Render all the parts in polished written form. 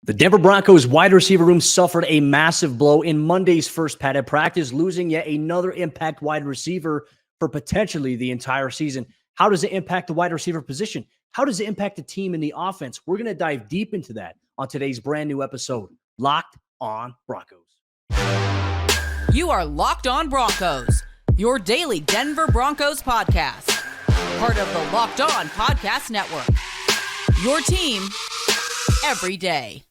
The Denver Broncos wide receiver room suffered a massive blow in Monday's first padded practice, losing yet another impact wide receiver for potentially the entire season. How does it impact the wide receiver position? How does it impact the team in the offense? We're going to dive deep into that on today's brand new episode, Locked on Broncos. You are Locked on Broncos, your daily Denver Broncos podcast. Part of the Locked on Podcast Network. Your team every day.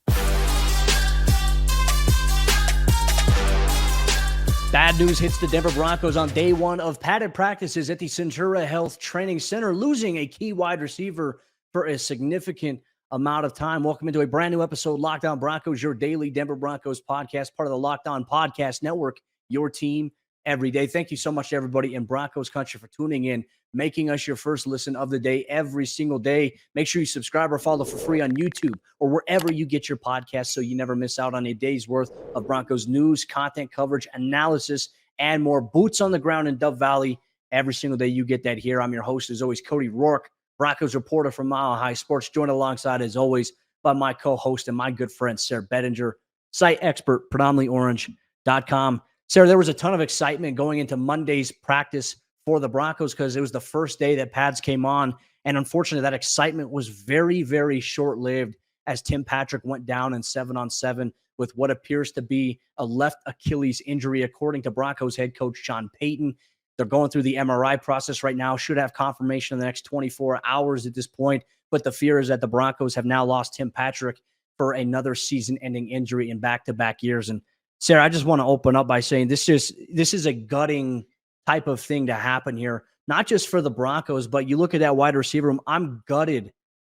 Bad news hits the Denver Broncos on day one of padded practices at the Centura Health Training Center, losing a key wide receiver for a significant amount of time. Welcome into a brand new episode, Locked on Broncos, your daily Denver Broncos podcast, part of the Locked on Podcast Network, your team every day. Thank you so much to everybody in Broncos Country for tuning in, making us your first listen of the day every single day. Make sure you subscribe or follow for free on YouTube or wherever you get your podcasts so you never miss out on a day's worth of Broncos news, content coverage, analysis, and more. Boots on the ground in Dove Valley. Every single day you get that here. I'm your host, as always, Cody Roark, Broncos reporter from Mile High Sports, joined alongside, as always, by my co-host and my good friend, Sayre Bedinger, site expert, predominantlyorange.com. Sayre, there was a ton of excitement going into Monday's practice for the Broncos because it was the first day that pads came on. And unfortunately, that excitement was very, very short-lived as Tim Patrick went down in 7-on-7 with what appears to be a left Achilles injury, according to Broncos head coach Sean Payton. They're going through the MRI process right now, should have confirmation in the next 24 hours at this point. But the fear is that the Broncos have now lost Tim Patrick for another season-ending injury in back-to-back years. And Sayre, I just want to open up by saying this is a gutting type of thing to happen here, not just for the Broncos, but you look at that wide receiver room. I'm gutted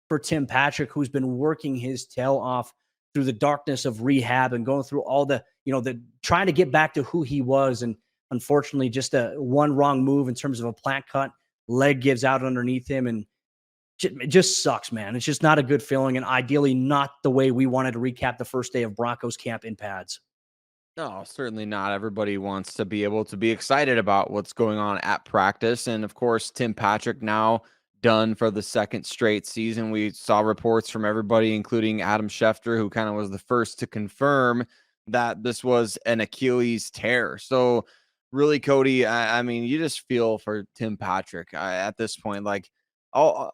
for Tim Patrick, who's been working his tail off through the darkness of rehab and going through all the trying to get back to who he was. And unfortunately, just one wrong move in terms of a plant cut, leg gives out underneath him. And it just sucks, man. It's just not a good feeling. And ideally not the way we wanted to recap the first day of Broncos camp in pads. No, certainly not. Everybody wants to be able to be excited about what's going on at practice. And of course, Tim Patrick now done for the second straight season. We saw reports from everybody, including Adam Schefter, who kind of was the first to confirm that this was an Achilles tear. So really, Cody, I mean, you just feel for Tim Patrick at this point. Like, all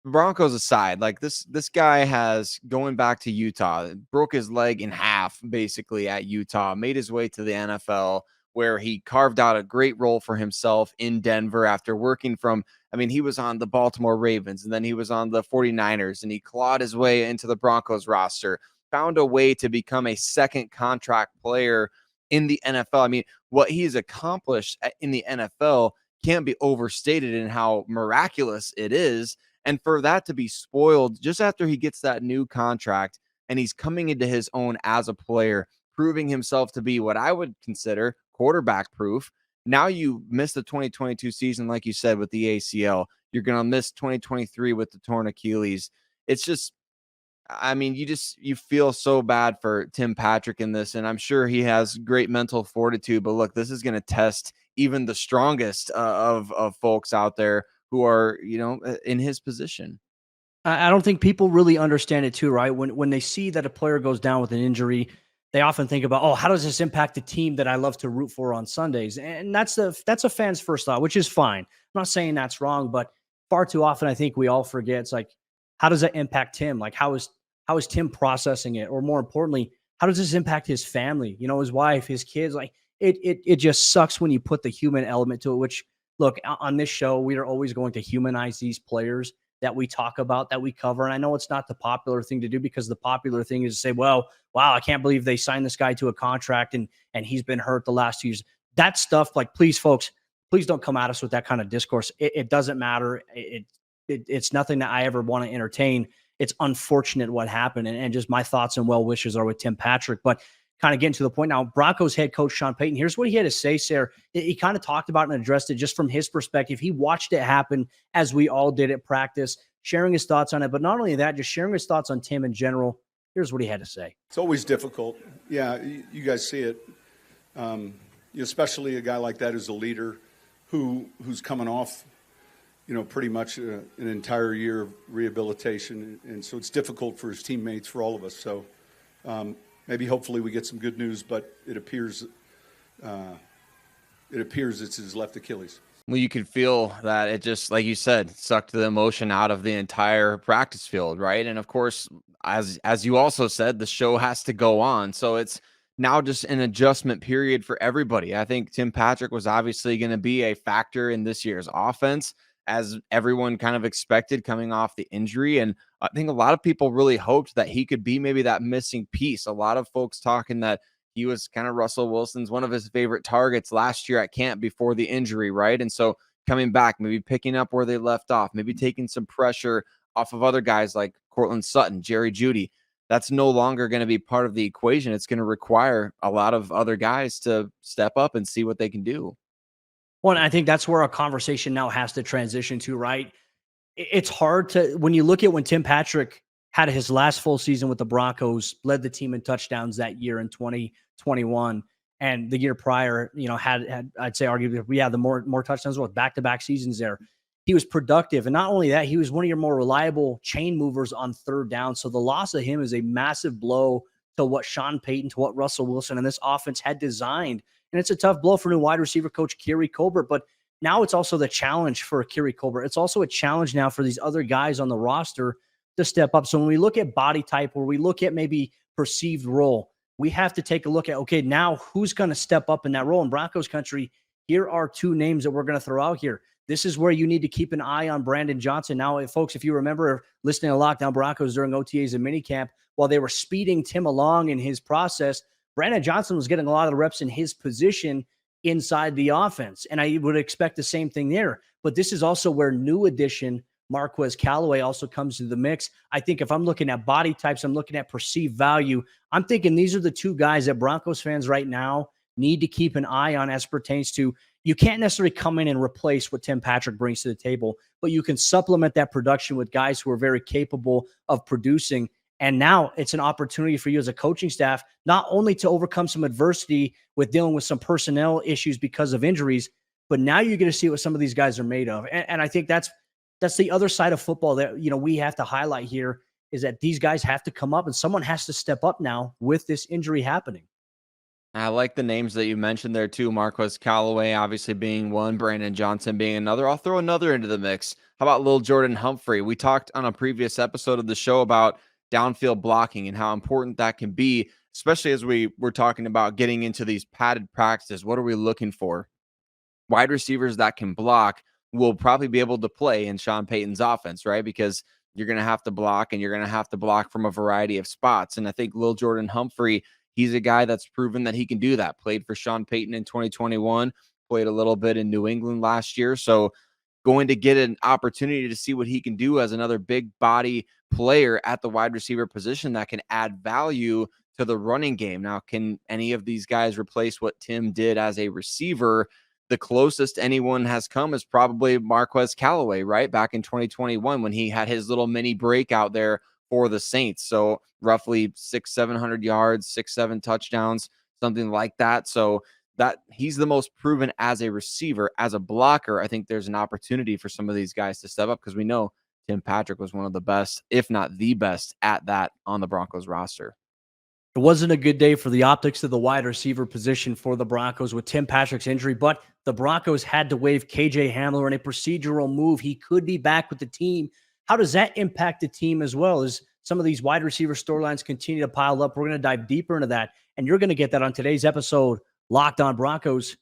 Broncos aside, like this guy has, going back to Utah, broke his leg in half basically at Utah, made his way to the NFL, where he carved out a great role for himself in Denver after working from, I mean, he was on the Baltimore Ravens and then he was on the 49ers and he clawed his way into the Broncos roster, found a way to become a second contract player in the NFL. I mean, what he's accomplished in the NFL can't be overstated in how miraculous it is. And for that to be spoiled just after he gets that new contract and he's coming into his own as a player, proving himself to be what I would consider quarterback proof. Now you miss the 2022 season, like you said, with the ACL. You're going to miss 2023 with the torn Achilles. It's just, I mean, you feel so bad for Tim Patrick in this, and I'm sure he has great mental fortitude. But look, this is going to test even the strongest of folks out there who are, in his position. I don't think people really understand it too, right? When they see that a player goes down with an injury, they often think about, oh, how does this impact the team that I love to root for on Sundays? And that's a fan's first thought, which is fine. I'm not saying that's wrong, but far too often I think we all forget, it's like, how does that impact Tim? Like, how is Tim processing it? Or more importantly, how does this impact his family? His wife, his kids? Like, it just sucks when you put the human element to it, which, look, on this show, we are always going to humanize these players that we talk about, that we cover. And I know it's not the popular thing to do, because the popular thing is to say, well, wow, I can't believe they signed this guy to a contract and he's been hurt the last 2 years. That stuff, like, please, folks, please don't come at us with that kind of discourse. It doesn't matter. It's nothing that I ever want to entertain. It's unfortunate what happened. And just my thoughts and well wishes are with Tim Patrick. But kind of getting to the point now, Broncos head coach Sean Payton, here's what he had to say, Sayre. He kind of talked about and addressed it just from his perspective. He watched it happen as we all did at practice, sharing his thoughts on it. But not only that, just sharing his thoughts on Tim in general. Here's what he had to say. It's always difficult. Yeah, you guys see it. Especially a guy like that who's a leader who's coming off, pretty much an entire year of rehabilitation. And so it's difficult for his teammates, for all of us. So Maybe hopefully we get some good news, but it appears it's his left Achilles. Well, you could feel that it just, like you said, sucked the emotion out of the entire practice field, right? And of course, as you also said, the show has to go on. So it's now just an adjustment period for everybody. I think Tim Patrick was obviously going to be a factor in this year's offense, as everyone kind of expected coming off the injury. And I think a lot of people really hoped that he could be maybe that missing piece. A lot of folks talking that he was kind of Russell Wilson's one of his favorite targets last year at camp before the injury, right? And so coming back, maybe picking up where they left off, maybe taking some pressure off of other guys like Cortland Sutton, Jerry Jeudy. That's no longer going to be part of the equation. It's going to require a lot of other guys to step up and see what they can do. Well, and I think that's where our conversation now has to transition to, right? It's hard to, when you look at when Tim Patrick had his last full season with the Broncos, led the team in touchdowns that year in 2021, and the year prior, had I'd say arguably, the more touchdowns with back-to-back seasons there. He was productive, and not only that, he was one of your more reliable chain movers on third down. So the loss of him is a massive blow to what Sean Payton, to what Russell Wilson and this offense had designed. And it's a tough blow for new wide receiver coach Keary Colbert, but now it's also the challenge for Keary Colbert. It's also a challenge now for these other guys on the roster to step up. So when we look at body type, or we look at maybe perceived role, we have to take a look at, okay, now who's going to step up in that role? In Broncos country, here are two names that we're going to throw out here. This is where you need to keep an eye on Brandon Johnson. Now, folks, if you remember listening to Lockdown Broncos during OTAs and minicamp, while they were speeding Tim along in his process, Brandon Johnson was getting a lot of the reps in his position inside the offense. And I would expect the same thing there. But this is also where new addition Marquez Callaway also comes to the mix. I think if I'm looking at body types, I'm looking at perceived value. I'm thinking these are the two guys that Broncos fans right now need to keep an eye on as pertains to, you can't necessarily come in and replace what Tim Patrick brings to the table, but you can supplement that production with guys who are very capable of producing. And now it's an opportunity for you as a coaching staff, not only to overcome some adversity with dealing with some personnel issues because of injuries, but now you're going to see what some of these guys are made of. And I think that's the other side of football that, we have to highlight here, is that these guys have to come up and someone has to step up now with this injury happening. I like the names that you mentioned there too. Marquez Callaway obviously being one, Brandon Johnson being another. I'll throw another into the mix. How about Lil Jordan Humphrey? We talked on a previous episode of the show about downfield blocking and how important that can be, especially as we were talking about getting into these padded practices. What are we looking for? Wide receivers that can block will probably be able to play in Sean Payton's offense, right? Because you're going to have to block, and you're going to have to block from a variety of spots. And I think Lil Jordan Humphrey, he's a guy that's proven that he can do that. Played for Sean Payton in 2021, played a little bit in New England last year. So going to get an opportunity to see what he can do as another big body player at the wide receiver position that can add value to the running game. Now, can any of these guys replace what Tim did as a receiver? The closest anyone has come is probably Marquez Callaway, right? Back in 2021 when he had his little mini breakout there for the Saints. So roughly 700 yards, 7 touchdowns, something like that. So that he's the most proven as a receiver. As a blocker, I think there's an opportunity for some of these guys to step up, because we know Tim Patrick was one of the best, if not the best, at that on the Broncos roster. It wasn't a good day for the optics of the wide receiver position for the Broncos with Tim Patrick's injury, but the Broncos had to waive KJ Hamler in a procedural move. He could be back with the team. How does that impact the team as well as some of these wide receiver storylines continue to pile up? We're going to dive deeper into that, and you're going to get that on today's episode, Locked On Broncos.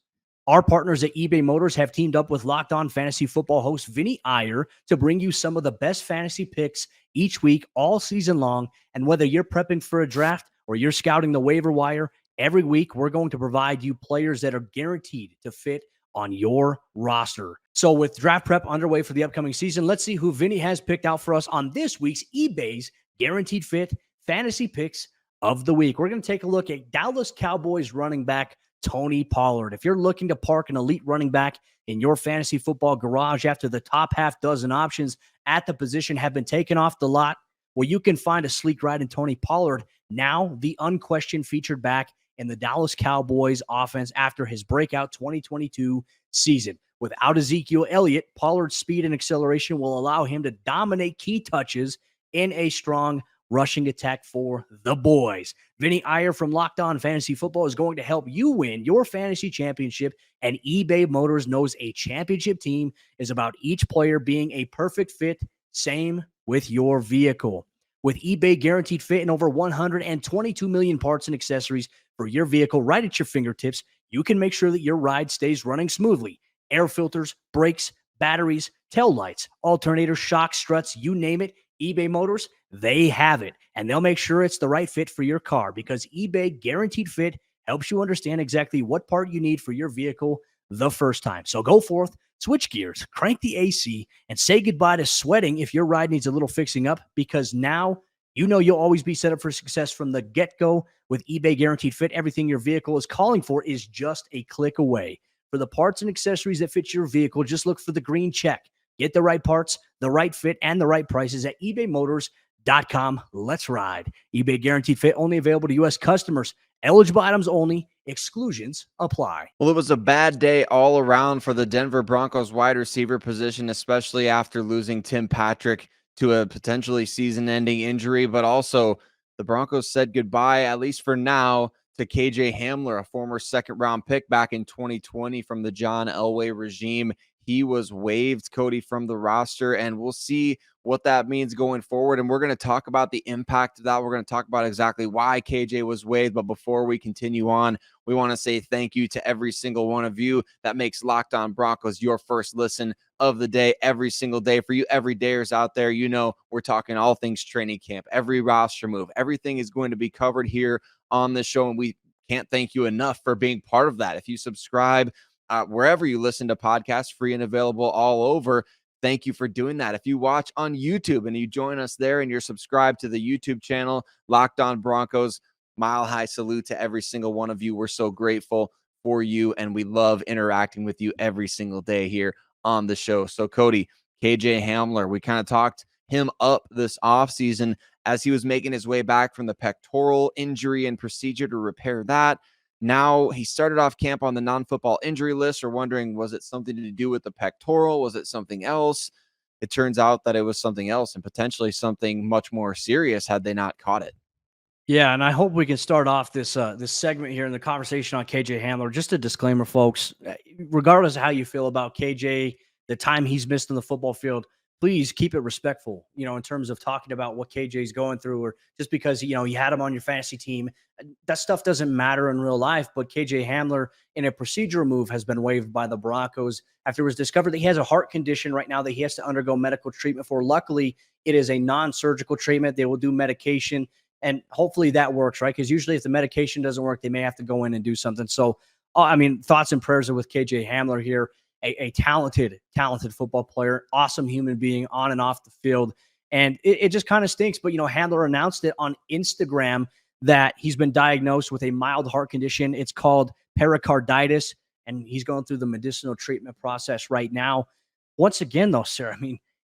Our partners at eBay Motors have teamed up with Locked On Fantasy Football host Vinny Iyer to bring you some of the best fantasy picks each week, all season long. And whether you're prepping for a draft or you're scouting the waiver wire, every week we're going to provide you players that are guaranteed to fit on your roster. So with draft prep underway for the upcoming season, let's see who Vinny has picked out for us on this week's eBay's Guaranteed Fit Fantasy Picks of the Week. We're going to take a look at Dallas Cowboys running back Tony Pollard. If you're looking to park an elite running back in your fantasy football garage after the top half dozen options at the position have been taken off the lot, well, you can find a sleek ride in Tony Pollard, now the unquestioned featured back in the Dallas Cowboys offense after his breakout 2022 season. Without Ezekiel Elliott, Pollard's speed and acceleration will allow him to dominate key touches in a strong rushing attack for the boys. Vinny Iyer from Locked On Fantasy Football is going to help you win your fantasy championship, and eBay Motors knows a championship team is about each player being a perfect fit. Same with your vehicle. With eBay Guaranteed Fit and over 122 million parts and accessories for your vehicle right at your fingertips, you can make sure that your ride stays running smoothly. Air filters, brakes, batteries, tail lights, alternators, shocks, struts, you name it, eBay Motors, they have it. And they'll make sure it's the right fit for your car, because eBay Guaranteed Fit helps you understand exactly what part you need for your vehicle the first time. So go forth, switch gears, crank the AC, and say goodbye to sweating if your ride needs a little fixing up, because now you know you'll always be set up for success from the get-go. With eBay Guaranteed Fit, everything your vehicle is calling for is just a click away. For the parts and accessories that fit your vehicle, just look for the green check. Get the right parts, the right fit, and the right prices at ebaymotors.com. Let's ride. eBay Guaranteed Fit only available to U.S. customers. Eligible items only. Exclusions apply. Well, it was a bad day all around for the Denver Broncos wide receiver position, especially after losing Tim Patrick to a potentially season-ending injury, but also the Broncos said goodbye, at least for now, to KJ Hamler, a former second-round pick back in 2020 from the John Elway regime. He was waived, Cody, from the roster, and we'll see what that means going forward. And we're going to talk about the impact of that. We're going to talk about exactly why KJ was waived. But before we continue on, we want to say thank you to every single one of you that makes Locked On Broncos your first listen of the day every single day. For you everydayers out there, you know we're talking all things training camp, every roster move. Everything is going to be covered here on the show, and we can't thank you enough for being part of that. If you subscribe wherever you listen to podcasts, free and available all over, thank you for doing that. If you watch on YouTube and you join us there and you're subscribed to the YouTube channel, Locked On Broncos, mile high salute to every single one of you. We're so grateful for you, and we love interacting with you every single day here on the show. So Cody, KJ Hamler, we kind of talked him up this offseason as he was making his way back from the pectoral injury and procedure to repair that. Now he started off camp on the non-football injury list. We're wondering, was it something to do with the pectoral? Was it something else? It turns out that it was something else, and potentially something much more serious had they not caught it. Yeah, and I hope we can start off this this segment here in the conversation on KJ Hamler. Just a disclaimer, folks. Regardless of how you feel about KJ, the time he's missed on the football field, please keep it respectful, in terms of talking about what KJ's going through, or just because, you had him on your fantasy team. That stuff doesn't matter in real life. But KJ Hamler, in a procedural move, has been waived by the Broncos after it was discovered that he has a heart condition right now that he has to undergo medical treatment for. Luckily, it is a non-surgical treatment. They will do medication, and hopefully that works, right? Because usually if the medication doesn't work, they may have to go in and do something. So, thoughts and prayers are with KJ Hamler here. A talented football player, awesome human being on and off the field. And it just kind of stinks. But, Hamler announced it on Instagram that he's been diagnosed with a mild heart condition. It's called pericarditis, and he's going through the medicinal treatment process right now. Once again, though, Sayre,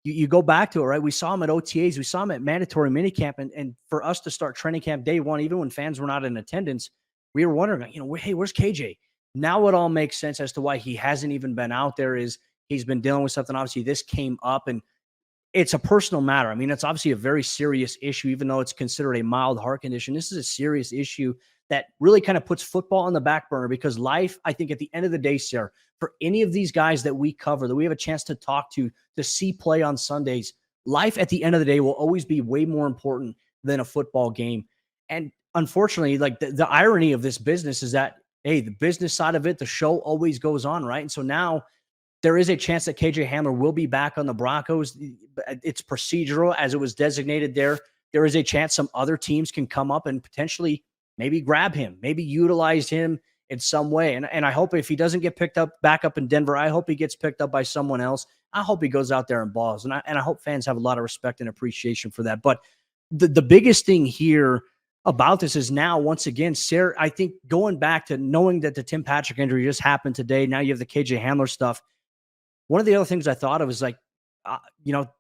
you go back to it, right? We saw him at OTAs. We saw him at mandatory minicamp. And for us to start training camp day one, even when fans were not in attendance, we were wondering, hey, where's KJ? Now it all makes sense as to why he hasn't even been out there. Is he's been dealing with something. Obviously, this came up, and it's a personal matter. It's obviously a very serious issue, even though it's considered a mild heart condition. This is a serious issue that really kind of puts football on the back burner, because life, I think at the end of the day, Sayre, for any of these guys that we cover, that we have a chance to talk to see play on Sundays, life at the end of the day will always be way more important than a football game. And unfortunately, like the irony of this business is that, hey, the business side of it, the show always goes on, right? And so now there is a chance that KJ Hamler will be back on the Broncos. It's procedural as it was designated there. There is a chance some other teams can come up and potentially maybe grab him, maybe utilize him in some way. And I hope if he doesn't get picked up back up in Denver, I hope he gets picked up by someone else. I hope he goes out there and balls. And I hope fans have a lot of respect and appreciation for that. But the biggest thing here about this is now, once again, Sayre, I think going back to knowing that the Tim Patrick injury just happened today, now you have the KJ Hamler stuff. One of the other things I thought of is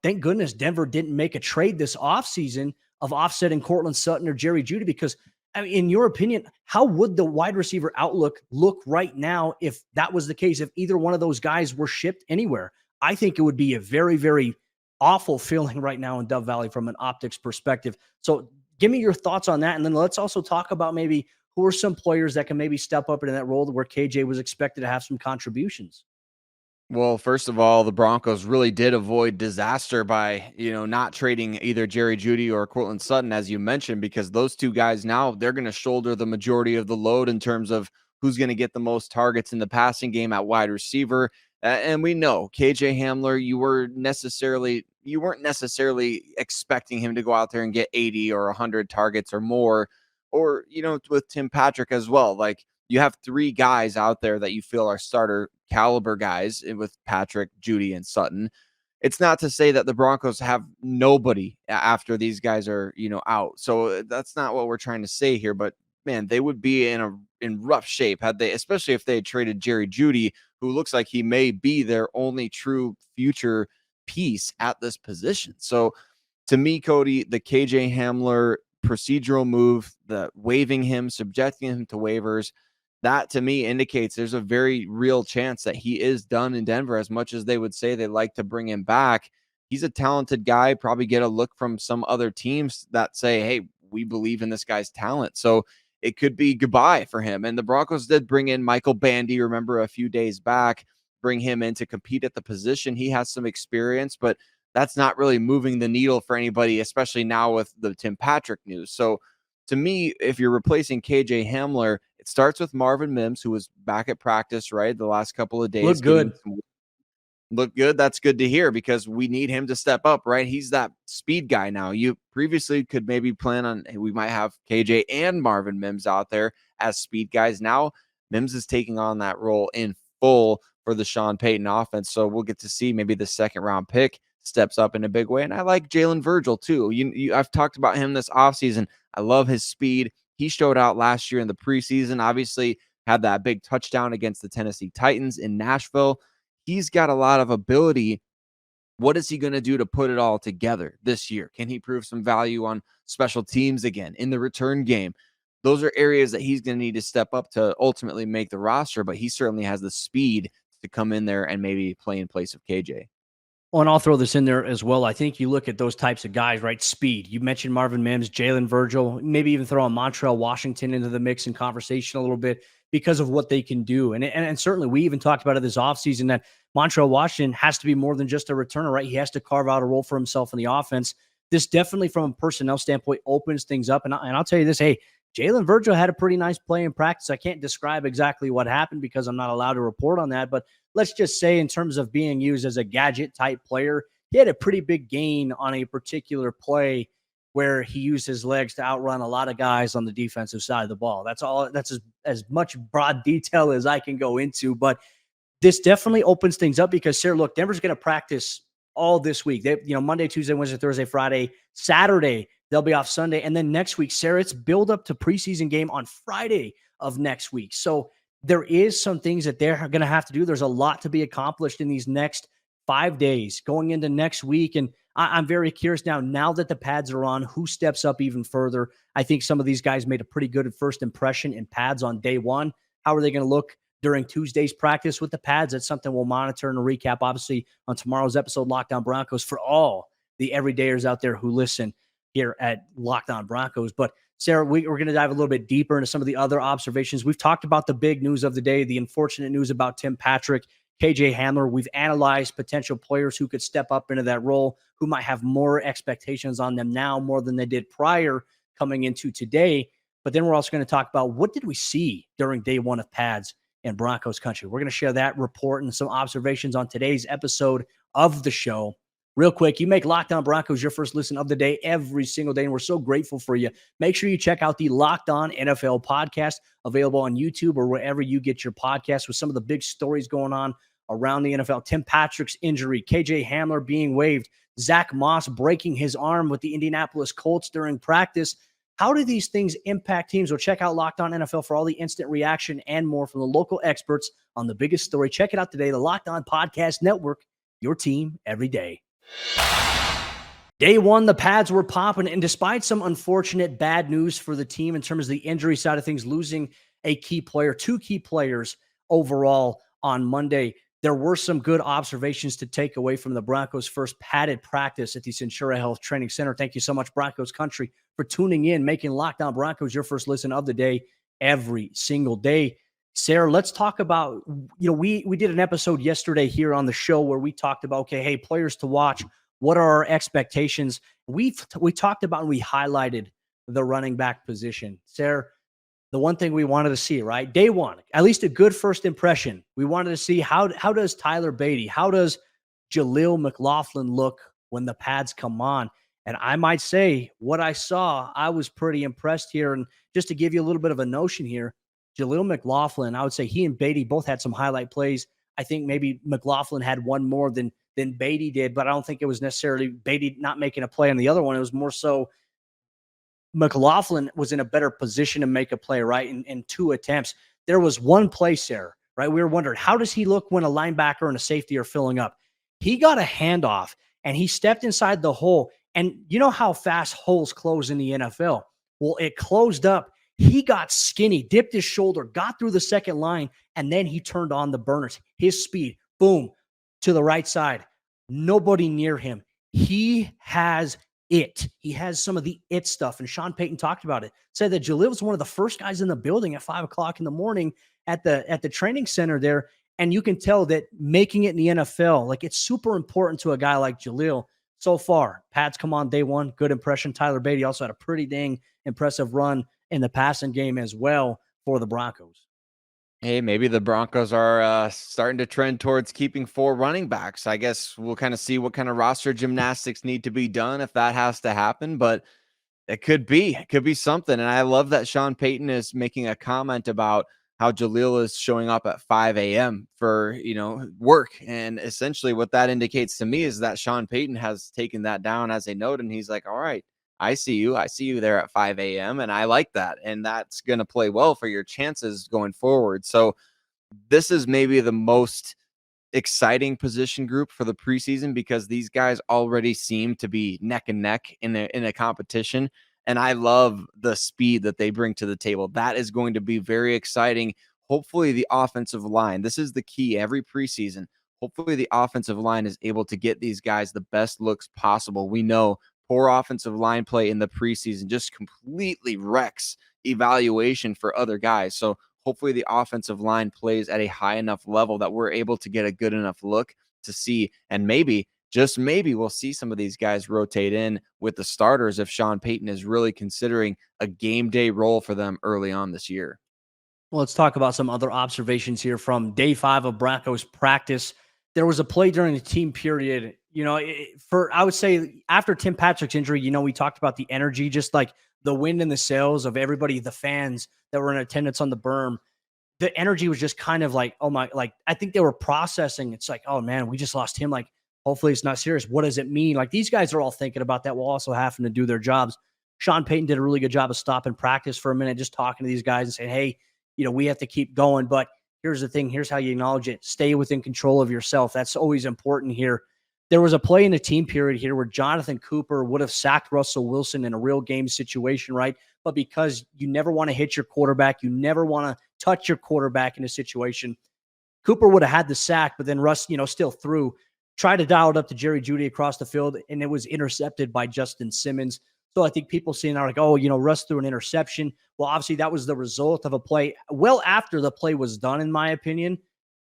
thank goodness Denver didn't make a trade this offseason of offsetting Cortland Sutton or Jerry Jeudy, because in your opinion, how would the wide receiver outlook look right now if that was the case, if either one of those guys were shipped anywhere? I think it would be a very, very awful feeling right now in Dove Valley from an optics perspective. So give me your thoughts on that. And then let's also talk about maybe who are some players that can maybe step up into that role where KJ was expected to have some contributions. Well, first of all, the Broncos really did avoid disaster by, not trading either Jerry Jeudy or Courtland Sutton, as you mentioned, because those two guys now they're going to shoulder the majority of the load in terms of who's going to get the most targets in the passing game at wide receiver. And we know KJ Hamler, you weren't necessarily expecting him to go out there and get 80 or 100 targets or more, or, with Tim Patrick as well. Like, you have three guys out there that you feel are starter caliber guys with Patrick, Jeudy, and Sutton. It's not to say that the Broncos have nobody after these guys are, out. So that's not what we're trying to say here. But man, they would be in rough shape had they, especially if they had traded Jerry Jeudy, who looks like he may be their only true future piece at this position. So to me, Cody, the KJ Hamler procedural move, the waiving him, subjecting him to waivers, that to me indicates there's a very real chance that he is done in Denver. As much as they would say they like to bring him back, he's a talented guy, probably get a look from some other teams that say, hey, we believe in this guy's talent. So it could be goodbye for him. And the Broncos did bring in Michael Badie, remember, a few days back, bring him in to compete at the position. He has some experience, but that's not really moving the needle for anybody, especially now with the Tim Patrick news. So to me, if you're replacing KJ Hamler, it starts with Marvin Mims, who was back at practice, right, the last couple of days. Look good. Look good. That's good to hear because we need him to step up, right? He's that speed guy now. You previously could maybe plan on, hey, we might have KJ and Marvin Mims out there as speed guys. Now Mims is taking on that role in full for the Sean Payton offense. So we'll get to see maybe the second round pick steps up in a big way. And I like Jalen Virgil too. I've talked about him this offseason. I love his speed. He showed out last year in the preseason, obviously had that big touchdown against the Tennessee Titans in Nashville. He's got a lot of ability. What is he going to do to put it all together this year? Can he prove some value on special teams again in the return game? Those are areas that he's going to need to step up to ultimately make the roster, but he certainly has the speed to come in there and maybe play in place of KJ. Well, and I'll throw this in there as well. I think you look at those types of guys, right? Speed. You mentioned Marvin Mims, Jalen Virgil, maybe even throw a Montrell Washington into the mix and conversation a little bit because of what they can do. And certainly we even talked about it this offseason that Montrell Washington has to be more than just a returner, right? He has to carve out a role for himself in the offense. This definitely from a personnel standpoint opens things up. And I'll tell you this, hey, Jalen Virgil had a pretty nice play in practice. I can't describe exactly what happened because I'm not allowed to report on that. But let's just say in terms of being used as a gadget type player, he had a pretty big gain on a particular play where he used his legs to outrun a lot of guys on the defensive side of the ball. That's all. That's as much broad detail as I can go into. But this definitely opens things up because, Sayre, look, Denver's going to practice all this week. They, Monday, Tuesday, Wednesday, Thursday, Friday, Saturday, they'll be off Sunday. And then next week, Sayre, it's build up to preseason game on Friday of next week. So there is some things that they're going to have to do. There's a lot to be accomplished in these next 5 days going into next week. And I'm very curious now that the pads are on, who steps up even further. I think some of these guys made a pretty good first impression in pads on day one. How are they going to look during Tuesday's practice with the pads? That's something we'll monitor and recap, obviously, on tomorrow's episode, Locked On Broncos, for all the everydayers out there who listen here at Locked On Broncos. But Sayre, we're going to dive a little bit deeper into some of the other observations. We've talked about the big news of the day, the unfortunate news about Tim Patrick, KJ Hamler. We've analyzed potential players who could step up into that role, who might have more expectations on them now more than they did prior coming into today. But then we're also going to talk about what did we see during day one of pads in Broncos Country. We're going to share that report and some observations on today's episode of the show. Real quick, you make Locked On Broncos your first listen of the day every single day, and we're so grateful for you. Make sure you check out the Locked On NFL podcast, available on YouTube or wherever you get your podcasts, with some of the big stories going on around the NFL. Tim Patrick's injury, KJ Hamler being waived, Zach Moss breaking his arm with the Indianapolis Colts during practice. How do these things impact teams? Well, check out Locked On NFL for all the instant reaction and more from the local experts on the biggest story. Check it out today, the Locked On Podcast Network, your team every day. Day one, the pads were popping, and despite some unfortunate bad news for the team in terms of the injury side of things, losing a key player, two key players overall on Monday, there were some good observations to take away from the Broncos' first padded practice at the Centura Health Training Center. Thank you so much, Broncos Country, for tuning in, making Locked On Broncos your first listen of the day every single day. Sayre, let's talk about, we did an episode yesterday here on the show where we talked about, okay, hey, players to watch. What are our expectations? We talked about and we highlighted the running back position. Sayre, the one thing we wanted to see, right? Day one, at least a good first impression. We wanted to see how does Tyler Badie, how does Jaleel McLaughlin look when the pads come on? And I might say what I saw, I was pretty impressed here. And just to give you a little bit of a notion here, Jaleel McLaughlin, I would say he and Badie both had some highlight plays. I think maybe McLaughlin had one more than Badie did, but I don't think it was necessarily Badie not making a play on the other one. It was more so McLaughlin was in a better position to make a play, right? In 2 attempts. There was one play, Sayre, right? We were wondering, how does he look when a linebacker and a safety are filling up? He got a handoff and he stepped inside the hole. And you know how fast holes close in the NFL? Well, it closed up. He got skinny, dipped his shoulder, got through the second line, and then he turned on the burners. His speed, boom, to the right side. Nobody near him. He has it. He has some of the it stuff. And Sean Payton talked about it. Said that Jaleel was one of the first guys in the building at 5 o'clock in the morning at the training center there. And you can tell that making it in the NFL, like it's super important to a guy like Jaleel. So far, pads come on day one. Good impression. Tyler Badie also had a pretty dang impressive run in the passing game as well for the Broncos. Hey, maybe the Broncos are starting to trend towards keeping 4 running backs. I guess we'll kind of see what kind of roster gymnastics need to be done if that has to happen, but it could be something. And I love that Sean Payton is making a comment about how Jaleel is showing up at 5 a.m. for, work. And essentially what that indicates to me is that Sean Payton has taken that down as a note. And he's like, all right, I see you there at 5 a.m. And I like that. And that's going to play well for your chances going forward. So this is maybe the most exciting position group for the preseason because these guys already seem to be neck and neck in a competition. And I love the speed that they bring to the table. That is going to be very exciting. Hopefully the offensive line, this is the key every preseason. Hopefully the offensive line is able to get these guys the best looks possible. We know poor offensive line play in the preseason just completely wrecks evaluation for other guys. So hopefully the offensive line plays at a high enough level that we're able to get a good enough look to see, and maybe, just maybe, we'll see some of these guys rotate in with the starters if Sean Payton is really considering a game day role for them early on this year. Well, let's talk about some other observations here from day 5 of Broncos practice. There was a play during the team period, I would say after Tim Patrick's injury, we talked about the energy, just like the wind and the sails of everybody, the fans that were in attendance on the berm. The energy was just kind of like, oh my, like, I think they were processing. It's like, oh man, we just lost him. Like, hopefully it's not serious. What does it mean? Like, these guys are all thinking about that while also having to do their jobs. Sean Payton did a really good job of stopping practice for a minute, just talking to these guys and saying, hey, we have to keep going. But here's the thing. Here's how you acknowledge it. Stay within control of yourself. That's always important here. There was a play in the team period here where Jonathan Cooper would have sacked Russell Wilson in a real game situation, right? But because you never want to hit your quarterback, you never want to touch your quarterback in a situation, Cooper would have had the sack, but then Russ, still threw, tried to dial it up to Jerry Jeudy across the field, and it was intercepted by Justin Simmons. So I think people seeing are like, oh, Russ threw an interception. Well, obviously that was the result of a play well after the play was done, in my opinion.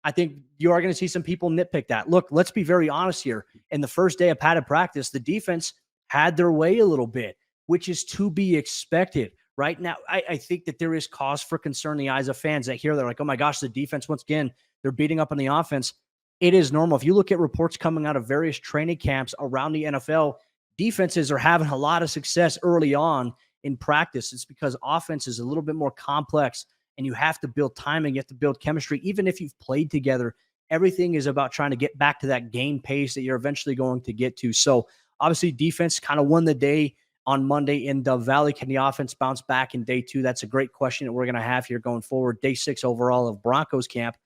I think you are going to see some people nitpick that. Look, let's be very honest here. In the first day of padded practice, the defense had their way a little bit, which is to be expected. Right now, I think that there is cause for concern in the eyes of fans that they're like, oh my gosh, the defense, once again, they're beating up on the offense. It is normal. If you look at reports coming out of various training camps around the NFL, defenses are having a lot of success early on in practice. It's because offense is a little bit more complex and you have to build timing. You have to build chemistry. Even if you've played together, everything is about trying to get back to that game pace that you're eventually going to get to. So obviously defense kind of won the day on Monday in Dove Valley. Can the offense bounce back in day 2? That's a great question that we're going to have here going forward. Day 6 overall of Broncos camp.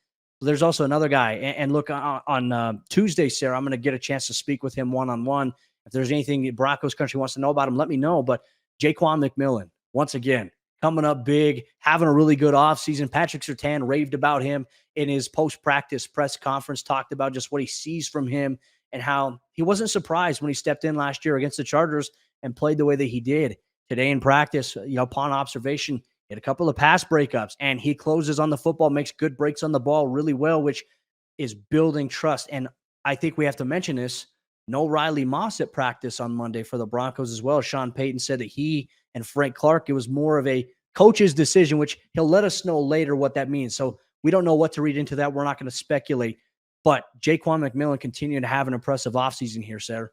There's also another guy. And look, on Tuesday, Sayre, I'm going to get a chance to speak with him one-on-one. If there's anything Broncos country wants to know about him, let me know. But Jaquan McMillan, once again, coming up big, having a really good offseason. Patrick Surtain raved about him in his post-practice press conference, talked about just what he sees from him and how he wasn't surprised when he stepped in last year against the Chargers and played the way that he did. Today in practice, upon observation, he had a couple of pass breakups, and he closes on the football, makes good breaks on the ball really well, which is building trust. And I think we have to mention this. No Riley Moss at practice on Monday for the Broncos as well. Sean Payton said that he and Frank Clark, it was more of a coach's decision, which he'll let us know later what that means. So we don't know what to read into that. We're not going to speculate. But Jaquan McMillan continuing to have an impressive offseason here, Sayre.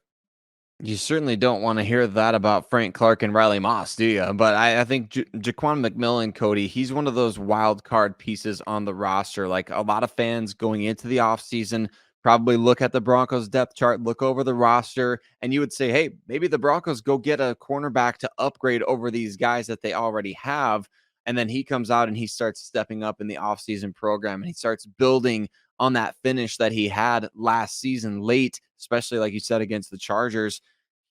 You certainly don't want to hear that about Frank Clark and Riley Moss, do you? But I think Jaquan McMillan, Cody, he's one of those wild card pieces on the roster. Like a lot of fans going into the offseason probably look at the Broncos depth chart, look over the roster, and you would say, hey, maybe the Broncos go get a cornerback to upgrade over these guys that they already have. And then he comes out and he starts stepping up in the offseason program, and he starts building on that finish that he had last season late, especially like you said, against the Chargers.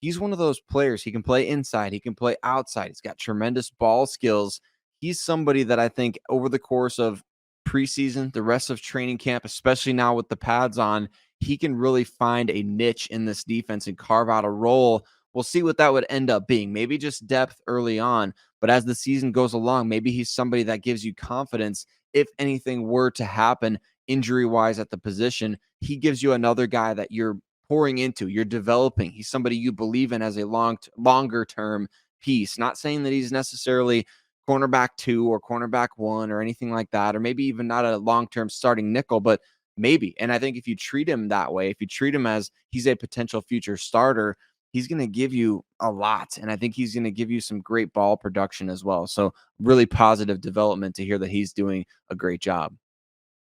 He's one of those players. He can play inside. He can play outside. He's got tremendous ball skills. He's somebody that I think over the course of preseason, the rest of training camp, especially now with the pads on, he can really find a niche in this defense and carve out a role. We'll see what that would end up being. Maybe just depth early on, but as the season goes along, maybe he's somebody that gives you confidence. If anything were to happen injury-wise at the position, he gives you another guy that you're pouring into, you're developing. He's somebody you believe in as a longer-term piece. Not saying that he's necessarily cornerback 2 or cornerback 1 or anything like that, or maybe even not a long-term starting nickel, but maybe. And I think if you treat him that way, if you treat him as he's a potential future starter, he's going to give you a lot. And I think he's going to give you some great ball production as well. So really positive development to hear that he's doing a great job.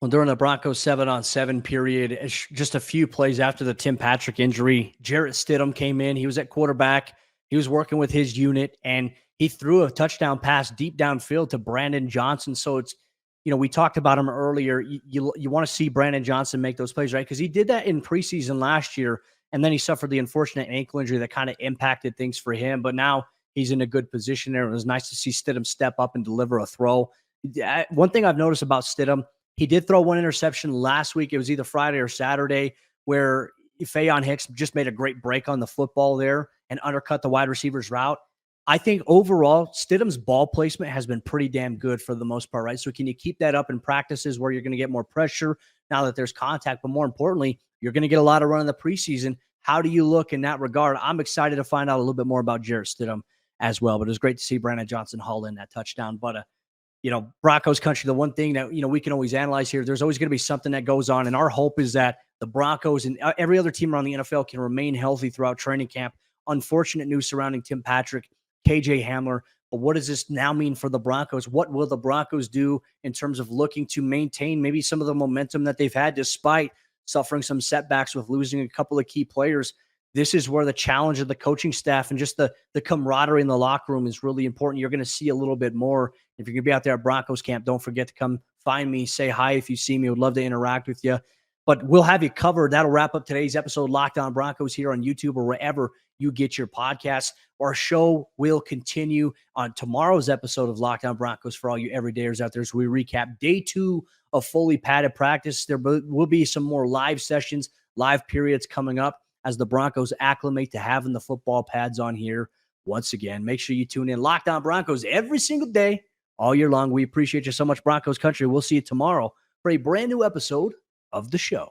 Well, during the Broncos 7-on-7 period, just a few plays after the Tim Patrick injury, Jarrett Stidham came in. He was at quarterback. He was working with his unit, and he threw a touchdown pass deep downfield to Brandon Johnson. So it's, we talked about him earlier. You want to see Brandon Johnson make those plays, right? Because he did that in preseason last year, and then he suffered the unfortunate ankle injury that kind of impacted things for him. But now he's in a good position there. It was nice to see Stidham step up and deliver a throw. One thing I've noticed about Stidham, he did throw one interception last week. It was either Friday or Saturday where Faion Hicks just made a great break on the football there and undercut the wide receiver's route. I think overall, Stidham's ball placement has been pretty damn good for the most part, right? So can you keep that up in practices where you're going to get more pressure now that there's contact? But more importantly, you're going to get a lot of run in the preseason. How do you look in that regard? I'm excited to find out a little bit more about Jarrett Stidham as well. But it was great to see Brandon Johnson haul in that touchdown. But Broncos country, the one thing that, we can always analyze here, there's always going to be something that goes on. And our hope is that the Broncos and every other team around the NFL can remain healthy throughout training camp. Unfortunate news surrounding Tim Patrick, KJ Hamler. But what does this now mean for the Broncos? What will the Broncos do in terms of looking to maintain maybe some of the momentum that they've had despite suffering some setbacks with losing a couple of key players? This is where the challenge of the coaching staff and just the camaraderie in the locker room is really important. You're going to see a little bit more. If you're going to be out there at Broncos camp, don't forget to come find me, say hi if you see me. I would love to interact with you. But we'll have you covered. That'll wrap up today's episode, Locked On Broncos, here on YouTube or wherever you get your podcasts. Our show will continue on tomorrow's episode of Locked On Broncos for all you everydayers out there as we recap day 2 of fully padded practice. There will be some more live sessions, live periods coming up as the Broncos acclimate to having the football pads on here once again. Make sure you tune in. Locked On Broncos every single day, all year long. We appreciate you so much, Broncos country. We'll see you tomorrow for a brand new episode of the show.